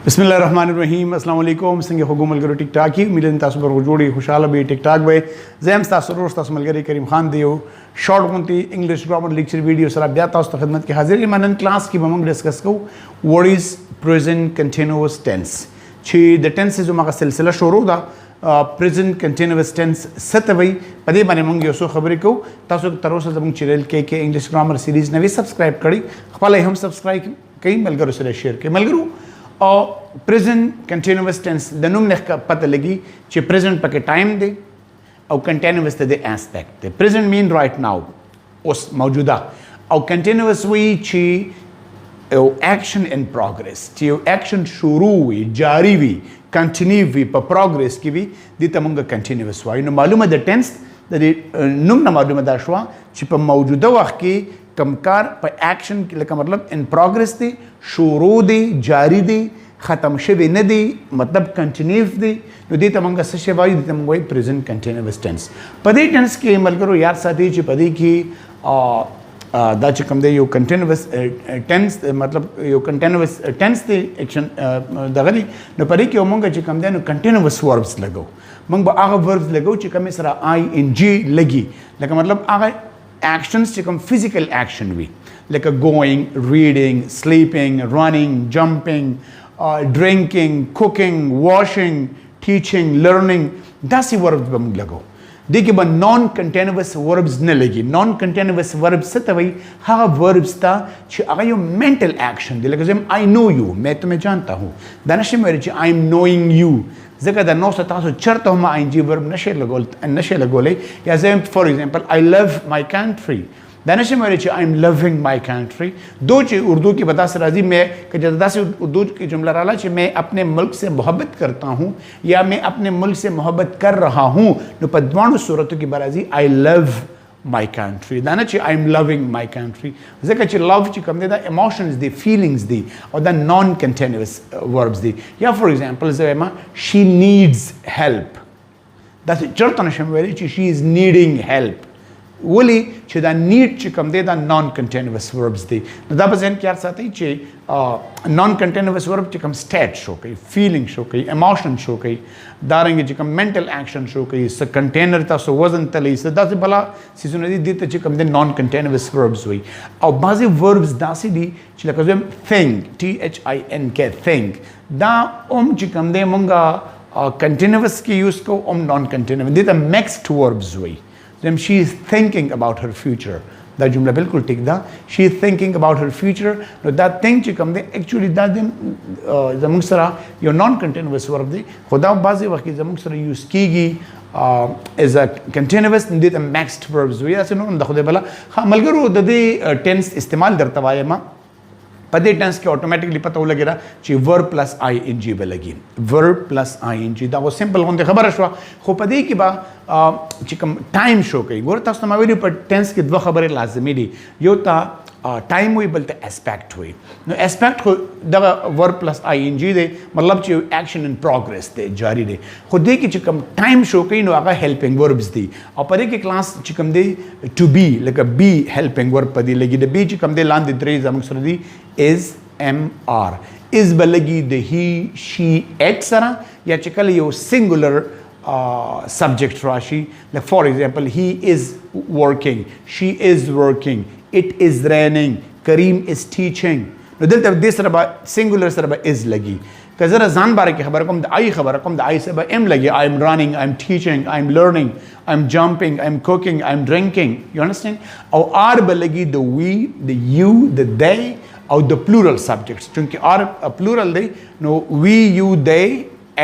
बिस्मिल्लाहिर्रहमानिर्रहीम अस्सलाम वालेकुम संगे हुकुम अलगरो टिकटॉक की मिलन तासु पर जोड़ी खुशाल बे टिकटॉक बे जैम तासु रोज तासु मलगरी करीम खान दियो शॉर्ट गुंती इंग्लिश ग्रामर लेक्चर वीडियो सर ब्या तासु खिदमत के हाजिर मनन क्लास की बम डिस्कस को what is present continuous tense छी द टेंस जो मका सिलसिला शुरू दा प्रेजेंट कंटीन्यूअस टेंस सतवई पदे बने मंग यो सो खबर को तासु तरोस जम चैनल के इंग्लिश ग्रामर सीरीज नवी सब्सक्राइब करी खपाले हम सब्सक्राइब कई मलगरो से शेयर के मलगरो और प्रेजेंट कंटिन्यूअस टेंस दनुम ने पता लगी कि प्रेजेंट पके टाइम दे और कंटिन्यूअस दे एस्पेक्ट दे प्रेजेंट मीन राइट नाउ उस मौजूदा और कंटिन्यूअस हुई ची एक्शन इन प्रोग्रेस ची एक्शन शुरू हुई जारी हुई कंटिन्यू हुई पर प्रोग्रेस की भी दी तमंग कंटिन्यूअस हुआ इन मालूम है द टेंस द नुम न मालूम है दाशवा ची पर मौजूदा वक्त की कमकार पर एक्शन का मतलब इन प्रोग्रेस दे शुरू दे जारी दे ख़त्म शवे न दे मतलब कंटिन्यू दे तो दे तमंगा सशवाई दे तमंगा प्रेजेंट कंटिन्यूअस टेंस पदे टेंस के मल करो यार साथी ची पदे की दा चिकम दे यो कंटिन्यूअस टेंस मतलब यो कंटिन्यूअस टेंस दे एक्शन दगली न पदे की ओमंगा चिकम दे न कंटिन्यूअस वर्ब्स लगो मंग बा आगा वर्ब्स लगो चिकम में सरा ing लगी लेकिन मतलब आगा actions become physical action we like a going, reading, sleeping, running, jumping, drinking, cooking, washing, teaching, learning. That's the verbs bam lago. देखिए बन non continuous verbs न लगी non continuous verbs से तभी हाँ verbs था कि अगर यो mental action दे लगे I know you मैं तुम्हें जानता हूँ दानिश मेरे ची I'm knowing you ज़का दा नौ सताह सौ चरता हूँ ing verb नशे लगोले या Zeme for example I love my country Danish मेरे ची I'm loving my country दो ची उर्दू की बता से राजी मैं कि जदा से उर्दू की जुमला राला ची मैं अपने मुल्क से मोहब्बत करता हूँ या मैं अपने मुल्क से मोहब्बत कर रहा हूँ नो पद्मानु सूरतों की बराजी I love my country दाना ची I'm loving my country Zaka ची love ची कम दे दा emotions दी feelings दी और दा non continuous verbs दी या for example ज़ेमा she needs help दा से चरता नशम वेरी ची she is needing help वली ची दा need ची कम दे दा non continuous verbs दी दा बज़ेन क्या साथ ही ची non continuous verb ची कम state शो कई feeling शो कई emotion शो कई दारेंगे ची कम mental action शो कई स container ता सो वजन तली स दा से भला सीज़ुने दी ता ची कम दे non continuous verbs हुई और बाज़ी verbs दा सी दी ची लगा ज़ेम think think think दा ची कम दे मुंगा continuous की use को non continuous दी ता mixed verbs हुई Then she is thinking about her future. That jumla bilkul ठीक दा. She is thinking about her future. No, that thing ची कम दे actually that दिन जमुंग सरा your non-continuous verb दे. खुदा बाज़ी वक़्त जमुंग सरा use कीगी as a continuous they the mixed verbs हुई ऐसे नो खुदे भला हाँ मलगरो दे tense इस्तेमाल दरता वाये माँ पदे टेंस के ऑटोमेटिकली पता हो लगेगा कि वर्ब प्लस ing पे लगी वर्ब प्लस ing दा वो सिंपल होने खबर है शवा खो पदे की बा चिकम टाइम शो कई गोर तास्त मावेरी पर टेंस की दो खबरें लाज़मी दी यो ता टाइम हुई बल्कि एस्पेक्ट हुई नो एस्पेक्ट हो दवा वर्ब प्लस ing दे मतलब ची एक्शन इन प्रोग्रेस दे जारी दे खुद दे की चिकम टाइम शो कई नो आगा हेल्पिंग वर्ब्स दी और पदे की क्लास चिकम दे टू बी लगा बी हेल्पिंग वर्ब पदी लगी दे बी चिकम दे लान दे द्रे जमक सरदी is mr is balagi the he she et sara ya chikal yo singular subject rashi like for example he is working she is working it is raining Karim is teaching no dil tab this raba singular saraba is lagi kazara zan bare ki khabar kom da ai khabar kom da ai se ba am lagi I am running I am teaching I am learning I am jumping I am cooking I am drinking you understand aw ar balagi the we the you the they or the plural subjects chunki are a plural they no we you they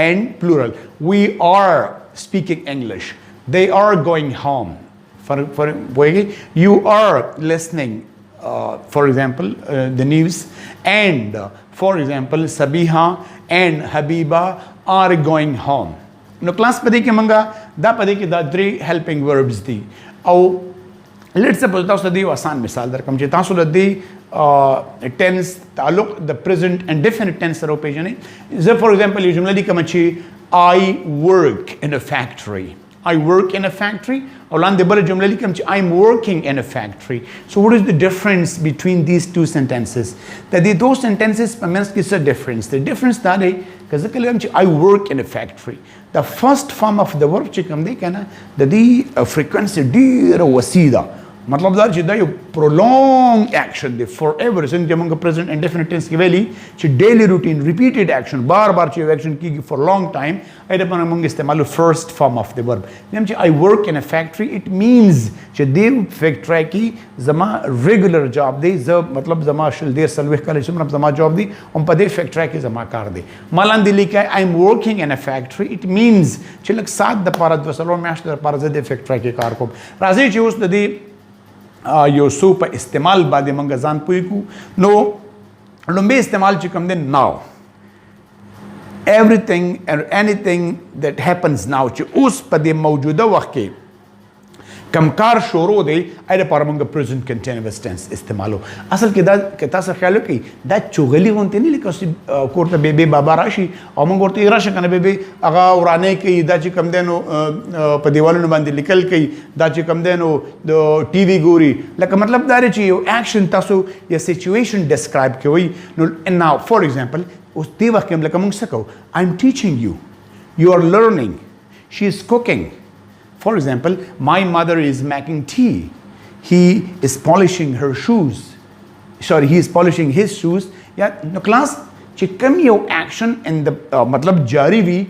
and plural we are speaking English they are going home for you are listening for example the news and for example Sabiha and Habiba are going home no class pade ke manga da pade ki da three helping verbs di au let's suppose tasu di asan misal dar kam che tasu di tense ताल्लुक the present and definite tense सरो पेज नहीं. For example, ये जुमला दी कमची I work in a factory. I work in a factory. और लांदे बड़े जुमले लिखम च I'm working in a factory. So what is the difference between these two sentences? That the two sentences means is a difference. The difference that is because I work in a factory. The first form of the verb chikam de kana the frequency dear wasida. मतलब दार जिदा यो prolonged action दे forever सिंह जब मंगा present indefinite tense की वैली ची daily routine repeated action बार बार ची action की for long time ऐसे पना मंगे इस्तेमाल first form of the verb जब ची I work in a factory it means ची देव factory की जमा regular job दे जब मतलब जमा शल देर सलवे का लेकिन मतलब जमा job दी उन पदे factory की जमा कार दे मालान दिल्ली का I'm working in a factory it means ची लग सात दपारा द्वसलों में आश्चर्य पारा ज़दे factory के कार को राज़ी ची उस दे यो सो पर इस्तेमाल बादे मंगा जान पुई को नो लंबे इस्तेमाल चिकम दे now everything and anything that happens now च उस पदे मौजूदा वक्त के कमकार शोरो दे ऐरे पर मंगा present continuous tense इस्तेमालो असल के दा सर ख्यालो कि दा चुगली होते नहीं लेकिन उसी कोर्ट बेबे बाबा राशि और मंगोर तो इराशा करने बेबे अगा उराने के दा ची कम देनो पदेवालों ने बांधे निकल के दा ची कम देनो टीवी गोरी लेकिन मतलब दारे ची यो एक्शन तासो या situation describe के वही and now for example उस ते वक्त के हम लेकिन मंग सको I'm teaching you you are learning she is cooking. For example, my mother is making tea. He is polishing her shoes. Sorry, he is polishing his shoes. Yeah, no class. Chikam yo action in the matlab jari vi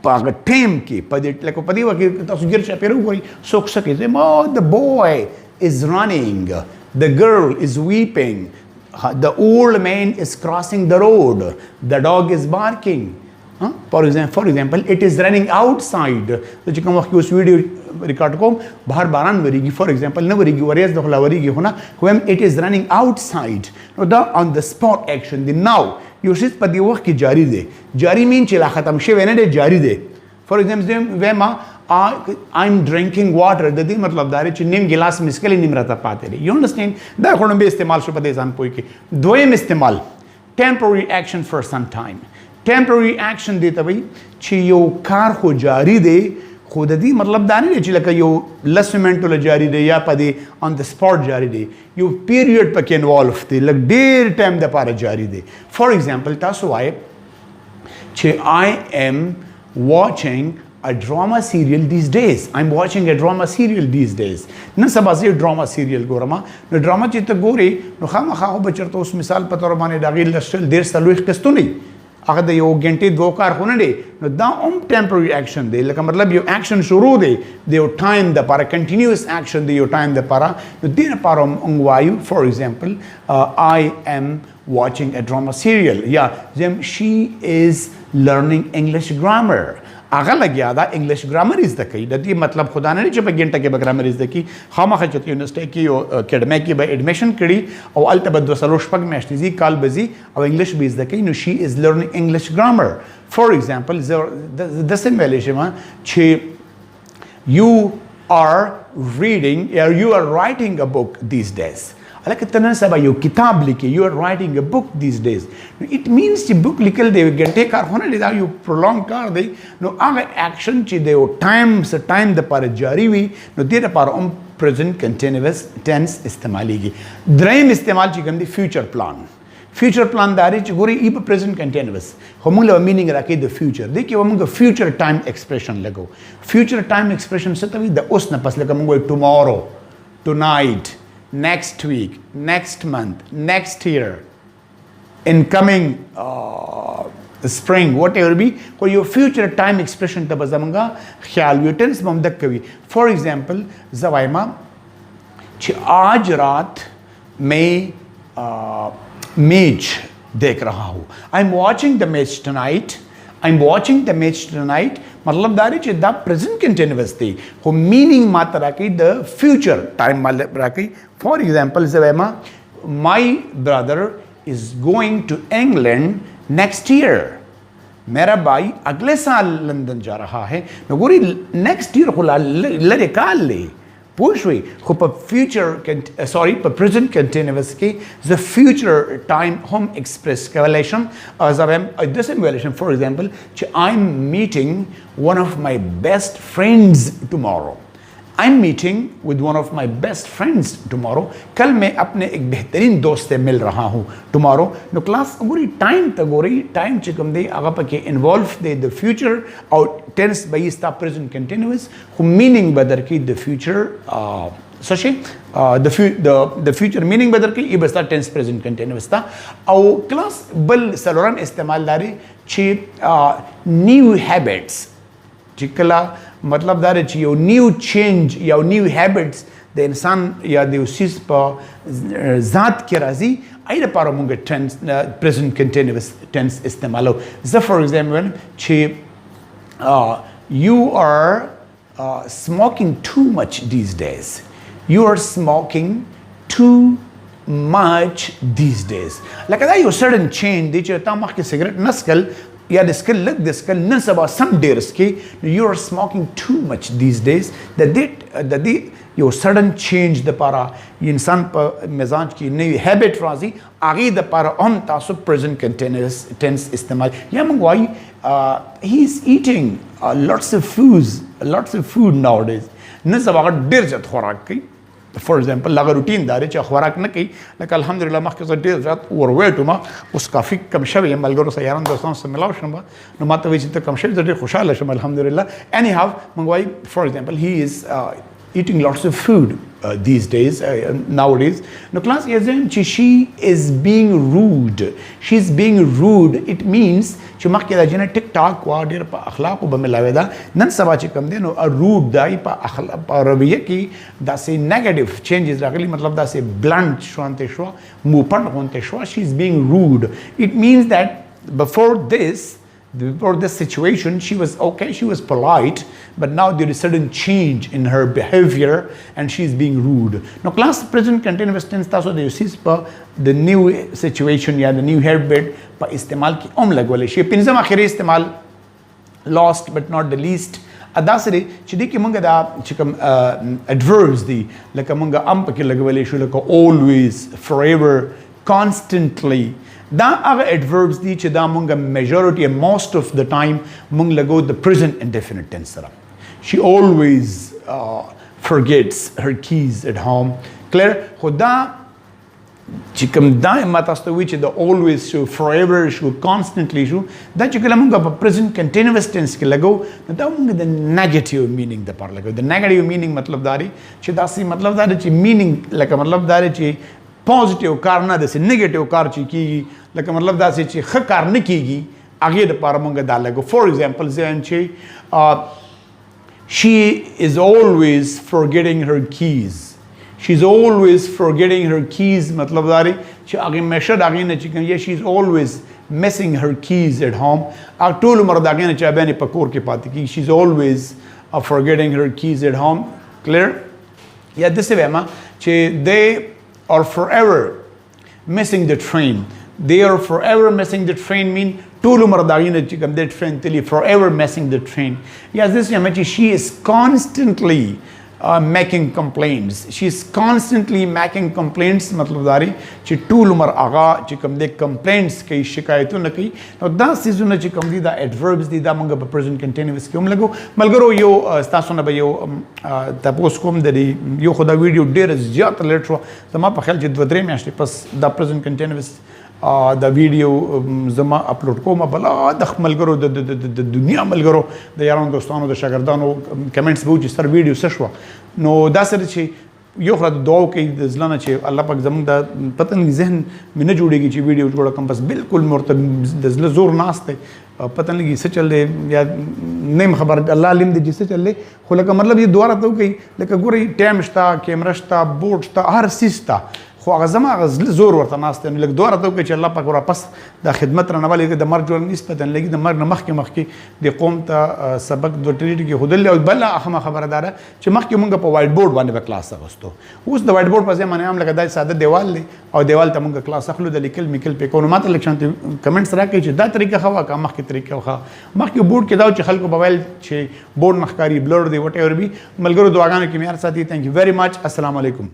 paga time ki padit like padi wa ki tasgir cha peru koi sok sake the boy is running, the girl is weeping, the old man is crossing the road, the dog is barking. For example, it is running outside. So, jikam waqt us video record ko bahar baran varigi. For example, na varigi varias dokhla varigi hona when it is running outside. No, the on the spot action. The now you should padi waqt ki jari de. Jari mean chila khatam she when de jari de. For example, wema I'm drinking water. The thing matlab dare chi nim gilas miskeli nim rata pate. You understand? Da khonam be istemal shu pade zan poi ki. Doyem istemal temporary action for some time. Temporary action देता भाई ची यो कार हो जारी दे खुद दी मतलब दाने ले चिला का यो लस मिनट ले जारी दे या पदे on the spot जारी दे यो period पर के involve थे लग देर time द पारा जारी दे for example तासो आए ची I am watching a drama serial these days. I'm watching a drama serial these days. न सब ऐसे drama serial गोरमा न drama चित्त गोरे न खामा खाओ बचर तो उस मिसाल पतोर माने डागिल लस्टल देर सलूख किस्तु नहीं अगर दे यो घंटे दो कार होने दे न दा temporary action दे लेकिन मतलब यो action शुरू दे यो time द पारा continuous action they yo time the पारा न दिन पारा अंगवायु for example I am watching a drama serial yeah she is learning English grammar अगर लग गया था English grammar is the key दती मतलब खुदा ने जब घंटा के grammar is the key खामा खचती यूनिवर्सिटी की अकेडमी की by admission करी और अल्ट बद्दो सलोश पग में ऐसी काल बजी और English भी is the key no she is learning English grammar for example the same valuation चे you are reading or you are writing a book these days अलग कितना सब आयो किताब लिखे you are writing a book these days it means कि book लिखल दे घंटे कार होने दे you prolong कार दे no आगे action ची दे time से time द पर जारी हुई no दे पर present continuous tense इस्तेमाली की द्रैम इस्तेमाल ची गंदी future plan दारी ची गोरी इब present continuous हम लोग meaning रखे the future देखिए हम लोग future time expression लगो future time expression से तभी द उस न पस लगा हम लोग tomorrow tonight next week, next month, next year, in coming spring, whatever be, for your future time expression tabazamanga khayal tense mamdak kavi. For example, Zawaima आज रात मैं मैच देख रहा हूँ. I'm watching the match tonight. I'm watching the match tonight. मतलब दारी चे the present continuous थी. हो meaning मात्रा की the future time मात्रा की. For example, ज़वेमा my brother is going to England next year. मेरा भाई अगले साल लंदन जा रहा है. नगोरी next year खुला लरे काल ले. پوښوي خو په فیوچر سوري په پریزنت کنټینیوس کې زه فیوچر ټایم هم ایکسپریس کولی شم زه به داسې ویلی شم فار ایگزامپل چې آی ایم میټینګ ون آف مای بیسټ فرینډز ټمارو I'm meeting with one of my best friends tomorrow. कल मैं अपने एक बेहतरीन दोस्त से मिल रहा हूँ tomorrow. No class अगोरी time तगोरी time चिकम दे आगा पके involve दे the future और tense by इसता present continuous who meaning बदर की the future सचे the future meaning बदर की ये बस्ता tense present continuous था और class बल सलोरम इस्तेमाल दारी ची new habits चिकला मतलब दार چې یو نیو چینج یا نیو هابټس د انسان یا د اوسیس په ذات کې راځي اې لپاره موږ ټنس پریزنت کنټینیوس ټنس استعمالو زه فار ایگزامپل چې you are smoking too much these days you are smoking too much these days لکه دا یو sudden change دی چې تا مخکې سیګریټ نسکل یا د سکل لږ د سکل نن سبا سم ډېر سکې یو آر سموکینګ ټو مچ دیز ډیز د دې یو سډن چینج دپاره انسان په مزاج کې نوی هیبټ راځي هغې دپاره هم تاسو پرزنټ کنټینیوس ټینس استعمال یا موږ وایو هی از ایټینګ lots of food nowadays نن سبا هغه ډېر زیات خوراک کوي فار ایگزامپل هغه روټین داره چې خوراک نه کوي لکه الحمدلله مخکې زه ډېر زیات اوورویټ وم اوس کافي کم شوی یم ملګرو سره یارانو دوستانو سره ملاو شم نو ما ته وایي چې ته کم شوی زه ډېر خوشحاله شم الحمدلله any how موږ وایو فار ایگزامپل he is eating lots of food these days nowadays no class isn't she is being rude she's being rude it means چې مخکې دا جنه ټیک ټاک وا ډېر په اخلاقو به ملاوي دا نن سبا چې کم دی نو روډ دای په اخلاق په رویه کې داسې نیگیټیو چینجز راغلي مطلب داسې بلنټ شوانته شو موپن غونته شو she is being rude it means that before this situation she was okay she was polite but now there is sudden change in her behavior and she is being rude now class present continuous tense taso de usis pa the new situation ya the new habit pa istemal ki lagwale shi pinzam akhiri istemal last but not the least ادا سره چې دې کې مونږ دا چې کوم adverbs دي لکه مونږ پکې لګولې شو لکه always forever constantly دا هغه adverbs دي چې دا مونږ majority and most of the time مونږ لګو the present indefinite tense سره she always forgets her keys at home clear خدا چې کوم دا ما تاسو ته وی چې د always شو forever شو constantly شو دا چې کله موږ په present continuous tense کې لګو دا موږ د negative meaning د پر لګو د negative meaning مطلب داري چې دا سي مطلب دا چې meaning لکه مطلب دا چې positive کار نه د negative کار چې کیږي لکه مطلب دا چې ښه کار نه کیږي هغه د پر موږ دا لګو for example ځان چې she is always forgetting her keys she's always forgetting her keys matlab dari che age mesha dage ne chicken yeah she's always missing her keys at home ak tol umar dage ne chabani pakor ke pati ki she's always forgetting her keys at home clear yeah this way ma che they are forever missing the train they are forever missing the train mean tol umar dage ne chicken that train till forever missing the train yes this way she is constantly making complaints she is constantly making complaints matlab dari چې ټول عمر هغه چې کوم د complaints کوي شکایتونه کوي نو دا سيزونه چې کوم دي دا adverbs دي دا موږ په present continuous کې هم لګو ملګرو یو تاسو نه به یو تاسو کوم د یو خدا ویډیو ډېر زیات لیټ شو زما په خیال چې 2-3 میاشتې پس دا present continuous دا ویډیو زما اپلوډ کوم بل د ملګرو د دنیا ملګرو د یارانو دوستانو د شاګردانو کمنټس به چې سر ویډیو څه شو نو دا سره چې یو خدای دعا کوي د ځلانه چې الله پاک زموږ د پتن ذهن مې نه جوړېږي چې ویډیو جوړه کوم بس بالکل مرتب د زله زور ناشته پتن لګي څه چل دی یا نیم خبر الله علم دې څه چل دی خو لکه مطلب یې دواره ته کوي لکه ګوري ټایم شتا کیمرا شتا بورډ شتا هر سیس شتا خو هغه زما هغه زور ورته ناست یم لږ دوه راته وکړي چې الله پاک واپس د خدمت رانه ولې د مرګ جوړ نسبتا لګي د مرګ نه مخکې د قوم ته سبق د ټریټ کې هدل او بل اهمه خبره ده چې مخکې مونږ په وایټ بورډ باندې به کلاس اغوستو اوس د وایټ بورډ په ځای باندې هم لکه دا ساده دیوال دی او دیوال ته مونږ کلاس اخلو د لیکل میکل په کوم ماته لکه شانتي کمنټس راکړي چې دا طریقه خو کا مخکې طریقه خو مخکې بورډ کې دا چې خلکو موبایل چې بورډ نخکاری بلر دی وټ ایور بي ملګرو دعاګانو کې معیار ساتي ثانک یو ویری مچ السلام علیکم